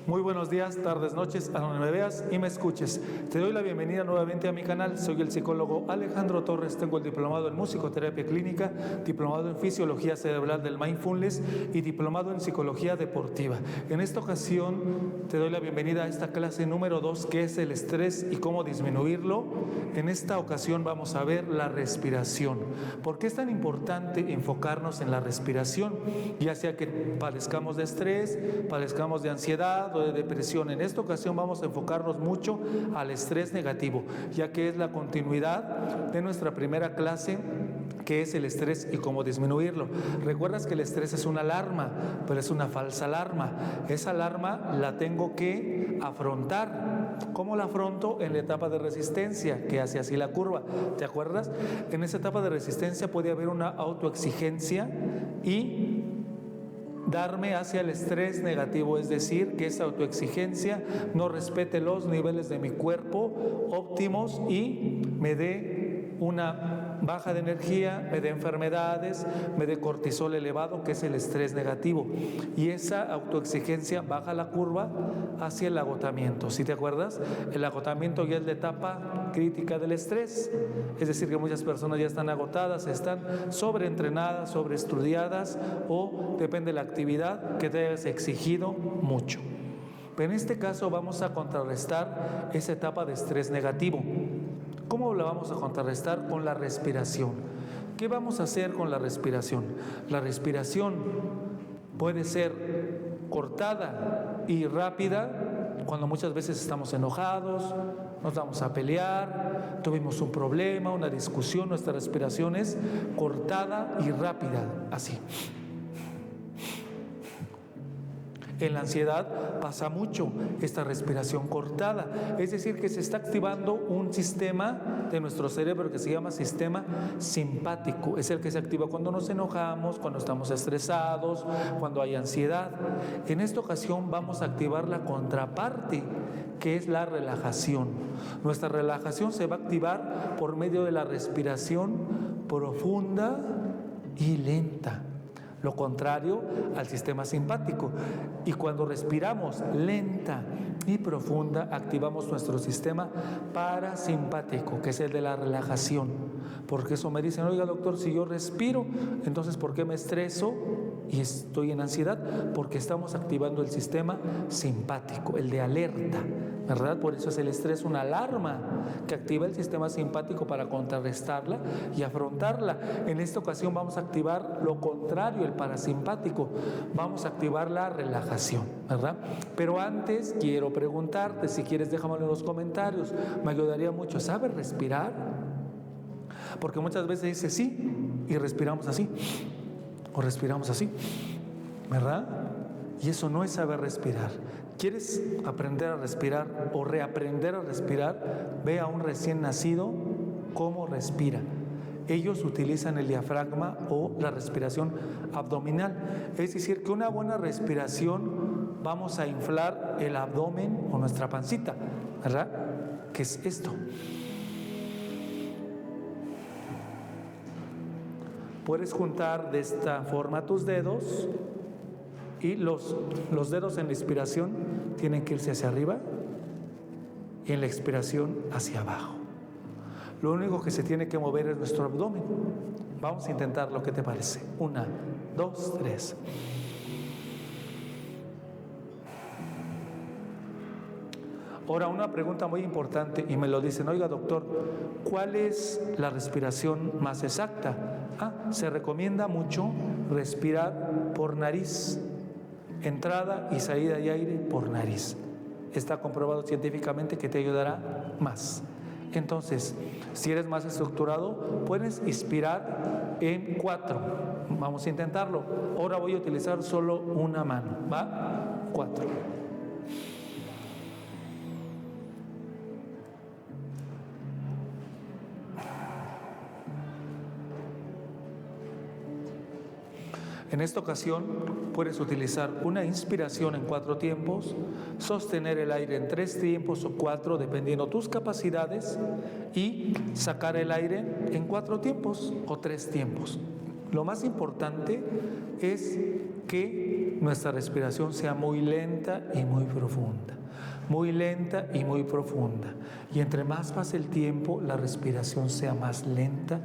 Muy buenos días, tardes, noches, a donde me veas y me escuches. Te doy la bienvenida nuevamente a mi canal. Soy el psicólogo Alejandro Torres. Tengo el diplomado en musicoterapia clínica, diplomado en fisiología cerebral del mindfulness y diplomado en psicología deportiva. En esta ocasión te doy la bienvenida a esta clase número 2, que es el estrés y cómo disminuirlo. En esta ocasión vamos a ver la respiración. ¿Por qué es tan importante enfocarnos en la respiración? Ya sea que padezcamos de estrés, padezcamos de ansiedad o de depresión. En esta ocasión vamos a enfocarnos mucho al estrés negativo, ya que es la continuidad de nuestra primera clase, que es el estrés y cómo disminuirlo. Recuerdas que el estrés es una alarma, pero es una falsa alarma. Esa alarma la tengo que afrontar. ¿Cómo la afronto? En la etapa de resistencia, que hace así la curva. ¿Te acuerdas? En esa etapa de resistencia puede haber una autoexigencia y darme hacia el estrés negativo, es decir, que esa autoexigencia no respete los niveles de mi cuerpo óptimos y me dé una baja de energía, me dé enfermedades, me dé cortisol elevado, que es el estrés negativo. Y esa autoexigencia baja la curva hacia el agotamiento. ¿Sí te acuerdas? El agotamiento ya es la etapa crítica del estrés. Es decir, que muchas personas ya están agotadas, están sobreentrenadas, sobreestudiadas o depende de la actividad que te hayas exigido mucho. Pero en este caso vamos a contrarrestar esa etapa de estrés negativo. ¿Cómo la vamos a contrarrestar? Con la respiración. ¿Qué vamos a hacer con la respiración? La respiración puede ser cortada y rápida cuando muchas veces estamos enojados, nos vamos a pelear, tuvimos un problema, una discusión. Nuestra respiración es cortada y rápida, así. En la ansiedad pasa mucho esta respiración cortada, es decir, que se está activando un sistema de nuestro cerebro que se llama sistema simpático. Es el que se activa cuando nos enojamos, cuando estamos estresados, cuando hay ansiedad. En esta ocasión vamos a activar la contraparte, que es la relajación. Nuestra relajación se va a activar por medio de la respiración profunda y lenta. Lo contrario al sistema simpático. Y cuando respiramos lenta y profunda, activamos nuestro sistema parasimpático, que es el de la relajación. Porque eso me dicen, oiga doctor, si yo respiro, entonces ¿por qué me estreso y estoy en ansiedad? Porque estamos activando el sistema simpático, el de alerta, ¿verdad? Por eso es el estrés una alarma que activa el sistema simpático para contrarrestarla y afrontarla. En esta ocasión vamos a activar lo contrario, el parasimpático. Vamos a activar la relajación, ¿verdad? Pero antes quiero preguntarte, si quieres déjamelo en los comentarios, me ayudaría mucho. ¿Sabes respirar? Porque muchas veces dice sí y respiramos así o respiramos así, ¿verdad? Y eso no es saber respirar. ¿Quieres aprender a respirar o reaprender a respirar? Ve a un recién nacido cómo respira. Ellos utilizan el diafragma o la respiración abdominal. Es decir, que una buena respiración vamos a inflar el abdomen o nuestra pancita, ¿verdad? ¿Qué es esto? Puedes juntar de esta forma tus dedos y los dedos en la inspiración tienen que irse hacia arriba y en la expiración hacia abajo. Lo único que se tiene que mover es nuestro abdomen. Vamos a intentarlo, ¿qué te parece? 1, 2, 3. Ahora, una pregunta muy importante y me lo dicen, oiga doctor, ¿cuál es la respiración más exacta? Se recomienda mucho respirar por nariz, entrada y salida de aire por nariz. Está comprobado científicamente que te ayudará más. Entonces, si eres más estructurado, puedes inspirar en 4. Vamos a intentarlo. Ahora voy a utilizar solo una mano, ¿va? 4. En esta ocasión puedes utilizar una inspiración en 4 tiempos, sostener el aire en 3 tiempos o 4, dependiendo tus capacidades, y sacar el aire en 4 tiempos o 3 tiempos. Lo más importante es que nuestra respiración sea muy lenta y muy profunda. Muy lenta y muy profunda. Y entre más pase el tiempo, la respiración sea más lenta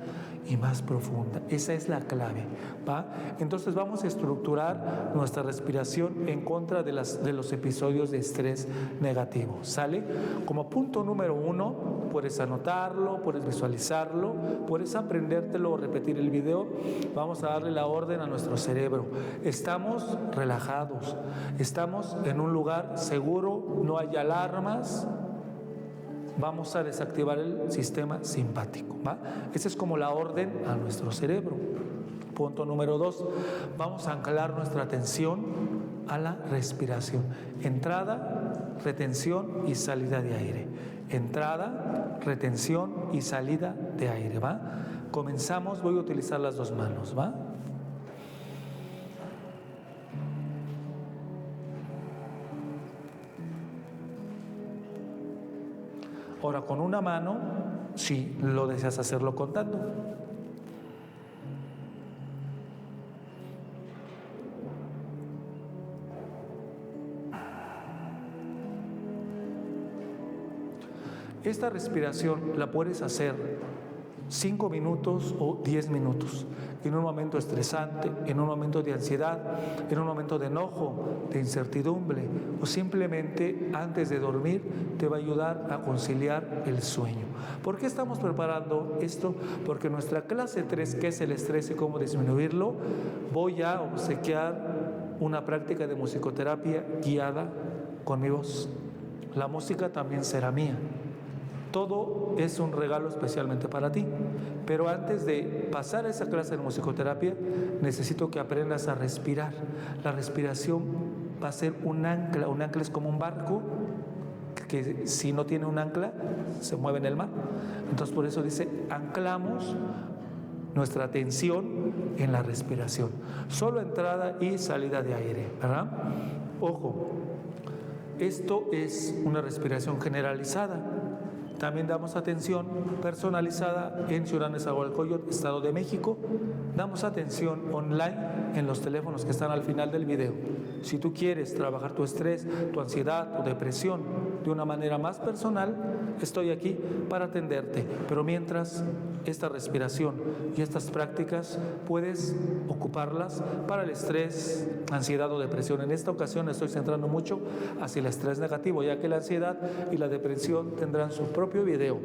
y más profunda. Esa es la clave, ¿va? Entonces vamos a estructurar nuestra respiración en contra de los episodios de estrés negativo, ¿sale? Como punto número 1, puedes anotarlo, puedes visualizarlo, puedes aprendértelo o repetir el video. Vamos a darle la orden a nuestro cerebro. Estamos relajados, estamos en un lugar seguro, no hay alarmas. Vamos a desactivar el sistema simpático, ¿va? Esa es como la orden a nuestro cerebro. Punto número 2, vamos a anclar nuestra atención a la respiración. Entrada, retención y salida de aire. Entrada, retención y salida de aire, ¿va? Comenzamos, voy a utilizar las dos manos, ¿va? Ahora con una mano, si lo deseas hacerlo contando. Esta respiración la puedes hacer 5 minutos o 10 minutos, en un momento estresante, en un momento de ansiedad, en un momento de enojo, de incertidumbre, o simplemente antes de dormir, te va a ayudar a conciliar el sueño. ¿Por qué estamos preparando esto? Porque nuestra clase 3, que es el estrés y cómo disminuirlo, voy a obsequiar una práctica de musicoterapia guiada con mi voz. La música también será mía. Todo es un regalo especialmente para ti. Pero antes de pasar a esa clase de musicoterapia, necesito que aprendas a respirar. La respiración va a ser un ancla. Un ancla es como un barco que si no tiene un ancla, se mueve en el mar. Entonces por eso dice, anclamos nuestra atención en la respiración. Solo entrada y salida de aire, ¿verdad? Ojo, esto es una respiración generalizada. También damos atención personalizada en Ciudad Nezahualcóyotl, Estado de México. Damos atención online en los teléfonos que están al final del video. Si tú quieres trabajar tu estrés, tu ansiedad, tu depresión de una manera más personal, estoy aquí para atenderte. Pero mientras, esta respiración y estas prácticas puedes ocuparlas para el estrés, ansiedad o depresión. En esta ocasión estoy centrando mucho hacia el estrés negativo, ya que la ansiedad y la depresión tendrán su propio video.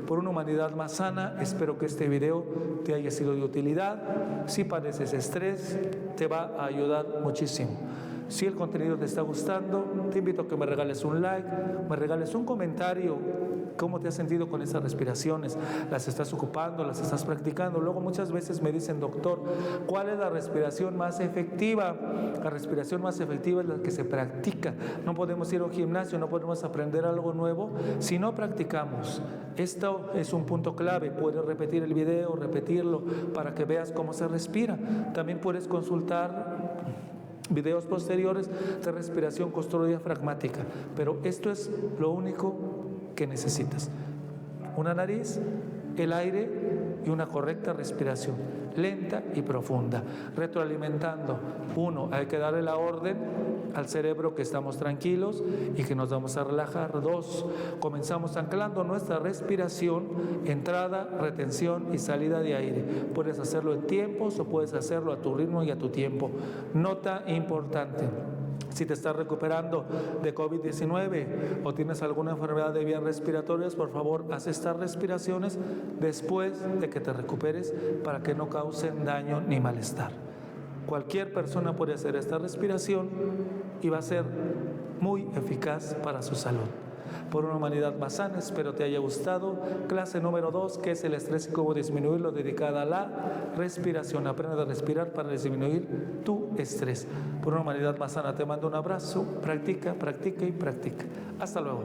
Por una humanidad más sana, espero que este video te haya sido de utilidad. Si padeces estrés, te va a ayudar muchísimo. Si el contenido te está gustando, te invito a que me regales un like, me regales un comentario. ¿Cómo te has sentido con esas respiraciones? ¿Las estás ocupando? ¿Las estás practicando? Luego muchas veces me dicen, doctor, ¿cuál es la respiración más efectiva? La respiración más efectiva es la que se practica. No podemos ir a un gimnasio, no podemos aprender algo nuevo si no practicamos. Esto es un punto clave. Puedes repetir el video, repetirlo para que veas cómo se respira. También puedes consultar videos posteriores de respiración costrodiafragmática, pero esto es lo único que necesitas: una nariz, el aire y una correcta respiración, lenta y profunda, retroalimentando. 1, hay que darle la orden al cerebro que estamos tranquilos y que nos vamos a relajar. 2, comenzamos anclando nuestra respiración, entrada, retención y salida de aire. Puedes hacerlo en tiempos o puedes hacerlo a tu ritmo y a tu tiempo. Nota importante: si te estás recuperando de COVID-19 o tienes alguna enfermedad de vías respiratorias, por favor, haz estas respiraciones después de que te recuperes para que no causen daño ni malestar. Cualquier persona puede hacer esta respiración y va a ser muy eficaz para su salud. Por una humanidad más sana, espero te haya gustado. Clase número 2, que es el estrés y cómo disminuirlo, dedicada a la respiración. Aprende a respirar para disminuir tu estrés. Por una humanidad más sana, te mando un abrazo. Practica, practica y practica. Hasta luego.